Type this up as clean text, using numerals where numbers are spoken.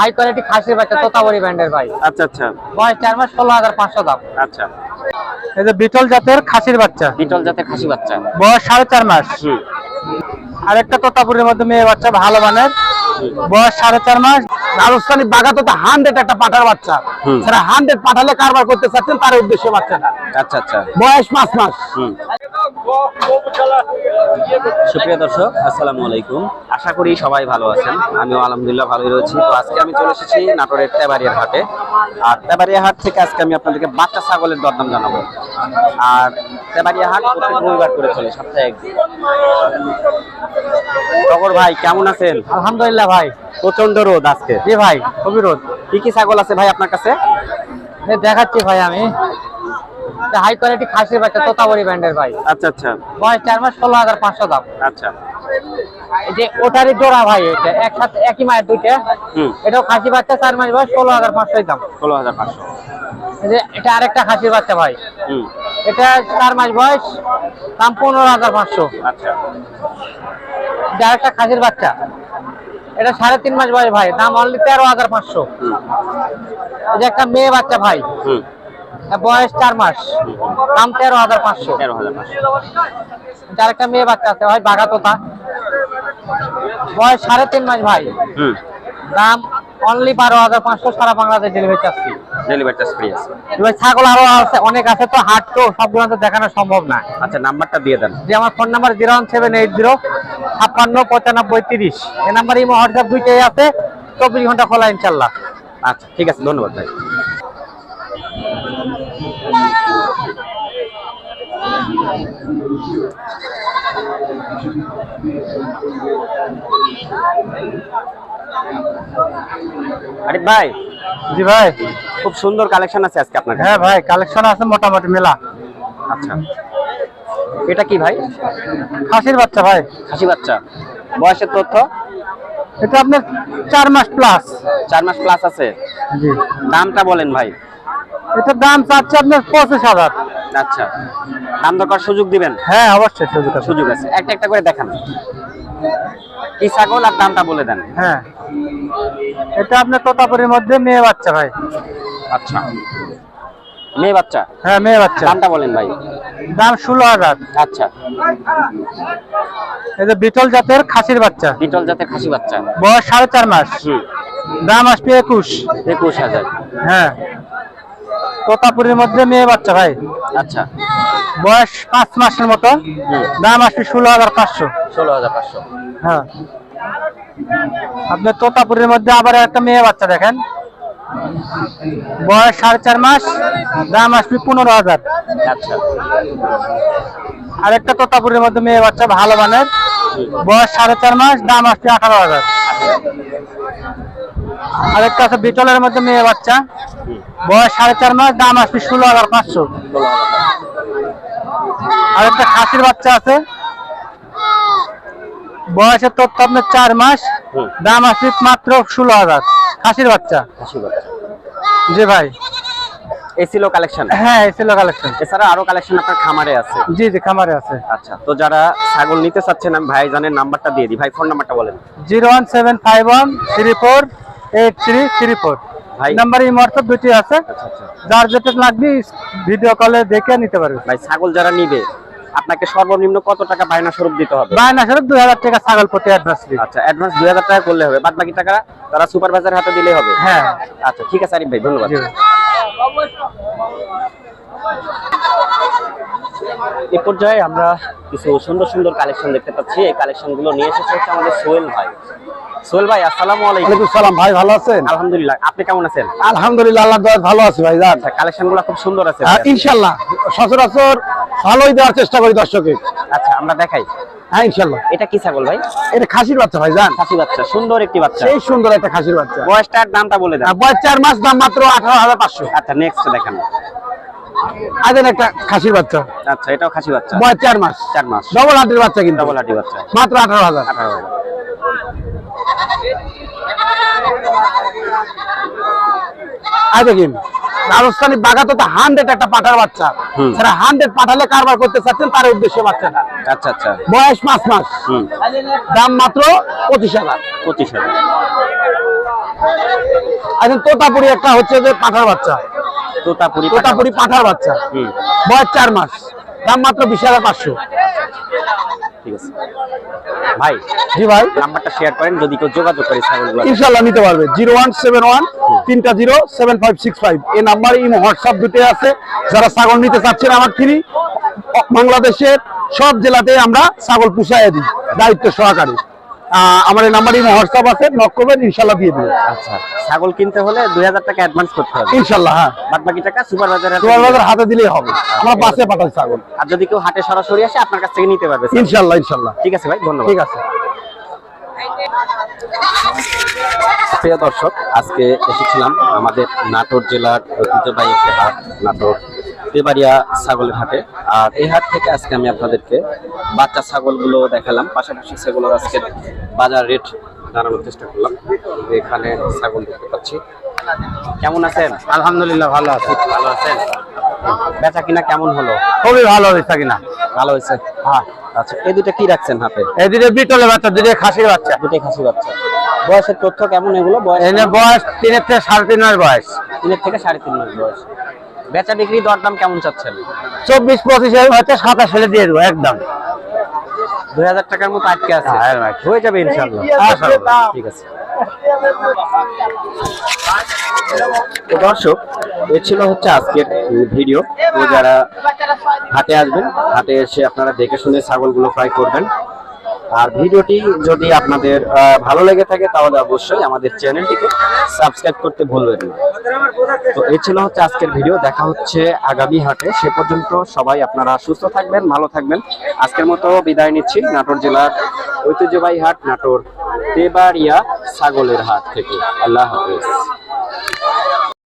High quality খাসির বাচ্চা তোতাবড়ি ব্র্যান্ডের ভাই। আচ্ছা আচ্ছা, বয়স 4 মাস, 16,500 দাম। আচ্ছা, এই যে বিটল জাতের খাসির বাচ্চা, বিটল জাতের খাসি বাচ্চা, বয়স 4.5 মাস। আরেকটা তোতাপুরের মধ্যে মেয়ে বাচ্চা ভালো মানের, বয়স 4.5 মাস। রাজস্থানী বাগাতোতা 100 একটা পাঠার বাচ্চা, সেটা 100 পাঠালে কারবার করতে চাচ্ছেন তার উদ্দেশ্যে বাচ্চাটা। আচ্ছা আচ্ছা, বয়স 5 মাস। সুপ্রিয় দর্শক, আসসালামু আলাইকুম। আশা করি সবাই ভালো আছেন, আমিও আলহামদুলিল্লাহ ভালোই রয়েছি। তো আজকে আমি চলে এসেছি নাটোরের তেবাড়িয়ার হাটে। আর তেবাড়িয়া হাট থেকে আজকে আমি আপনাদেরকে বাচ্চা ছাগলের দরদাম জানাবো। আর তেবাড়িয়া হাট প্রত্যেক রবিবার করে চলে, সপ্তাহে একদিন। টগর ভাই কেমন আছেন? আলহামদুলিল্লাহ ভাই। প্রচন্ড রোদ আজকে। জি ভাই, খুবই রোদ। কি কি ছাগল আছে ভাই আপনার কাছে? দেখাচ্ছি ভাই আমি। হাই কোয়ালিটি খাসির বাচ্চা তোতাবড়ি ব্র্যান্ডের ভাই। আচ্ছা আচ্ছা, বয়স 4 মাস, 16,500 দাম। আচ্ছা, এই যে ওটারই জোড়া ভাই, এটা একসাথে একই মায়ের দুইটা। এটাও খাসি বাচ্চা, 4 মাস বয়স, 16,500 দাম। 16,500। এই যে এটা আরেকটা খাসির বাচ্চা ভাই, এটা 4 মাস বয়স, দাম 15,500। আচ্ছা, এটা আরেকটা খাসির বাচ্চা, এটা 3.5 মাস বয়স ভাই, দাম অনলি 13,500। এই যে একটা মেয়ে বাচ্চা ভাই, বয়স 4 মাস, দাম 13,500। 13,500। এটা আরেকটা মেয়ে বাচ্চা আছে ভাই, বাঘা তোতা, বয়স 3.5 মাস ভাই, দাম অনলি 12,500। সারা Bangladesh delivery charge free. Delivery charge free আছে। এবার ছাগল আরো আছে, অনেক আছে, তো হাট তো সবগুলো তো দেখানো সম্ভব না। আচ্ছা, নাম্বারটা দিয়ে দেন। যে আমার ফোন নাম্বার 01780 56 95 30। এই নাম্বার ইমো হোয়াটসঅ্যাপ দুইটাই আছে, 24 ঘন্টা খোলা ইনশাল্লাহ। আচ্ছা ঠিক আছে, ধন্যবাদ ভাই। আরিফ ভাই। জি ভাই। খুব সুন্দর কালেকশন আছে আজকে আপনার কাছে। হ্যাঁ ভাই, কালেকশন আছে মোটামুটি মেলা। আচ্ছা, এটা কি ভাই? খাসির বাচ্চা ভাই। খাসি বাচ্চা, বয়সের তথ্য? এটা আপনার 4 মাস প্লাস। 4 মাস প্লাস আছে। জি। দামটা বলেন ভাই। এটার দাম চাচ্ছে আপনার 25,000। আচ্ছা, দাম দরকার সুযোগ দিবেন? হ্যাঁ অবশ্যই সুযোগ আছে। একটা একটা করে দেখান কি ছাগল আর দামটা বলে দেন। হ্যাঁ, এটা আপনার তোতাপুরের মধ্যে মেয়ে বাচ্চা ভাই। আচ্ছা, মেয়ে বাচ্চা। হ্যাঁ মেয়ে বাচ্চা। দামটা বলেন ভাই। দাম 16,000। আচ্ছা, এই যে বিটল জাতের খাসির বাচ্চা, বিটল জাতের খাসি বাচ্চা, বয়স 4.5 মাস, দাম আসবে 21,000। হ্যাঁ, তোতাপুরের মধ্যে মেয়ে বাচ্চা ভাই। আচ্ছা, বয়স 5 মাসের মতো, দাম আসবে 16,500। 16,500। হ্যাঁ, আপনার তোতাপুরের মধ্যে আবার একটা মেয়ে বাচ্চা দেখেন, বয়স 4.5 মাস, দাম আসবে 15,000। আচ্ছা, আরেকটা তোতাপুরের মধ্যে মেয়ে বাচ্চা ভালো মানের, বয়স 4.5 মাস, দাম আসবে 18,000। আরেকটা আছে বিটলের মধ্যে মেয়ে বাচ্চা, বয়স 4.5 মাস, দাম আসবে 16,500। আরেকটা খাসির বাচ্চা আছে, বয়সের তথ্য আপনার 4 মাস, দাম আসবে মাত্র 16,000। খাসির বাচ্চা। খাসি বাচ্চা। জি ভাই। এই ছিল কালেকশন? হ্যাঁ, এই ছিল কালেকশন। এছাড়া আরো কালেকশন আপনার খামারে আছে? জি জি, খামারে আছে। আচ্ছা, তো যারা ছাগল নিতে চাচ্ছেন, আমি ভাইজানের নাম্বারটা দিয়ে দিই। ভাই ফোন নাম্বারটা বলেন। 01751348334। ভাই নাম্বার এই হোয়াটসঅ্যাপ দুটি আছে। আচ্ছা আচ্ছা, যার যেটা লাগবে ভিডিও কলে দেখে নিতে পারবে। ভাই ছাগল যারা নিবে আপনাকে সর্বনিম্ন কত টাকা বায়না স্বরূপ দিতে হবে? বায়না স্বরূপ 2,000 টাকা ছাগল প্রতি অ্যাডভান্স দিই। আচ্ছা, অ্যাডভান্স 2,000 টাকা করলে হবে, বাদ বাকি টাকা তারা সুপারভাইজার হাতে দিলেই হবে? হ্যাঁ। আচ্ছা ঠিক আছে আরিফ ভাই, ধন্যবাদ। এই পর্যায়ে আমরা কিছু সুন্দর সুন্দর কালেকশন দেখতে পাচ্ছি। এই কালেকশন গুলো নিয়ে এসেছে হচ্ছে আমাদের সোহেল ভাই। সোহেল ভাই আসসালামু আলাইকুম। ওয়ালাইকুম সালাম ভাই, ভালো আছেন? আলহামদুলিল্লাহ, আপনি কেমন আছেন? আলহামদুলিল্লাহ, আল্লাহর দয়ায় ভালো আছি ভাই। জান আচ্ছা, কালেকশন গুলো খুব সুন্দর আছে ইনশাআল্লাহ, সচরাচর ভালোই দেওয়ার চেষ্টা করি দর্শকে। আচ্ছা, আমরা দেখাই। হ্যাঁ ইনশাআল্লাহ। এটা কি ছাগল ভাই? এটা খাসির বাচ্চা ভাই। জান খাসি বাচ্চা, সুন্দর একটি বাচ্চা, সেই সুন্দর একটা খাসির বাচ্চা। বয়সটার দামটা বলে দেন। বয়স 4 মাস, দাম মাত্র 18,500। আচ্ছা, নেক্সট দেখান। আদেন একটা খাসির বাচ্চা। আচ্ছা, এটাও খাসি বাচ্চা, বয়স 4 মাস। 4 মাস, ডবল হার্টের বাচ্চা, কিন্তু ডবল হাটি বাচ্চা, মাত্র 18,000। 18,000। দেখেন রাজস্থানী বাগাতোতা 100 একটা পাঠার বাচ্চা, সেটা 100 পাঠালে কারবার করতে চাচ্ছেন তার উদ্দেশ্যে বাচ্চাটা। আচ্ছা আচ্ছা, বয়স 5 মাস, দাম মাত্র 25,000। 25,000। একজন তোতাপুরি একটা হচ্ছে যে পাঠার বাচ্চা, তোতাপুরি পাঠার বাচ্চা, বয়স 4 মাস, দাম মাত্র 20,500। ঠিক আছে ভাই, জি ভাই, নাম্বারটা শেয়ার করেন যদি কেউ যোগাযোগ করে ছাগলগুলো। ইনশাআল্লাহ নিতে পারবে। 0171 300 7565 এই নাম্বারে ইমো হোয়াটসঅ্যাপ দুটোই আছে। যারা ছাগল নিতে চাচ্ছেন আমার থেকে, বাংলাদেশের সব জেলাতে আমরা ছাগল পুষাইয়া দিই দায়িত্ব সহকারে। আমার এই নাম্বারে ইমো হোয়াটসঅ্যাপ আছে, নক করবেন, ইনশাআল্লাহ দিয়ে দেবো। আচ্ছা, ছাগল কিনতে হলে 2000 টাকা অ্যাডভান্স করতে হবে ইনশাআল্লাহ। হ্যাঁ, বাদ বাকি টাকা সুপার বাজার হাতে দিলেই হবে। আমরা বাসে পাঠাই ছাগল। আর যদি কেউ হাটে সরাসরি আসে আপনার কাছ থেকে নিতে পারবে ইনশাআল্লাহ, ইনশাআল্লাহ। ঠিক আছে ভাই, ধন্যবাদ। ঠিক আছে। প্রিয় দর্শক, আজকে এসেছিলাম আমাদের নাটোর জেলার ঐতিহ্যবাহী একটি হাট, নাটোর তেবাড়িয়া ছাগলের হাটে। আর এই হাট থেকে আজকে আমি আপনাদেরকে বাচ্চা ছাগলগুলো দেখালাম, পাশাপাশি সেগুলোর আজকে বাজার রেট জানানোর চেষ্টা করলাম। এখানে ছাগল দেখতে পাচ্ছি। কেমন আছেন? আলহামদুলিল্লাহ ভালো আছি। ভালো আছেন? বেচা কিনা কেমন হলো? খুবই ভালো হয়েছে কিনা? ভালো হয়েছে। হ্যাঁ। আচ্ছা, এই দুটো কি রাখছেন হাতে? এই দুটো বিটলের বাচ্চা, দুটো খাসির বাচ্চা। দুটোই খাসি বাচ্চা। বয়সের তথ্য কেমন এগুলো? এনে বয়স 3 থেকে 3.5 মাস বয়স। 3 থেকে 3.5 মাস বয়স। বেচা বিক্রি দরদাম কেমন চাচ্ছেন? 24-25 হচ্ছে 27 হলে দিয়ে দেবো একদম। 2000 টাকার মতো আটকে আছে। হয়ে যাবে ইনশাআল্লাহ। ঠিক আছে। তো দর্শক, এ ছিল হচ্ছে আজকের ভিডিও। তো যারা হাটে আসবেন, হাটে এসে আপনারা দেখে শুনে ছাগলগুলো ক্রয় করবেন। আর ভিডিওটি যদি আপনাদের ভালো লেগে থাকে তাহলে অবশ্যই আমাদের চ্যানেলটিকে সাবস্ক্রাইব করতে ভুলবেন না। তো এই ছিল হচ্ছে আজকের ভিডিও। দেখা হচ্ছে আগামী হাটে। সে পর্যন্ত সবাই আপনারা সুস্থ থাকবেন, ভালো থাকবেন। আজকের মতো বিদায় নিচ্ছি নাটোর জেলার ঐতিহ্যবাহী হাট, নাটোর তেবাড়িয়া ছাগলের হাট থেকে। আল্লাহ হাফেজ।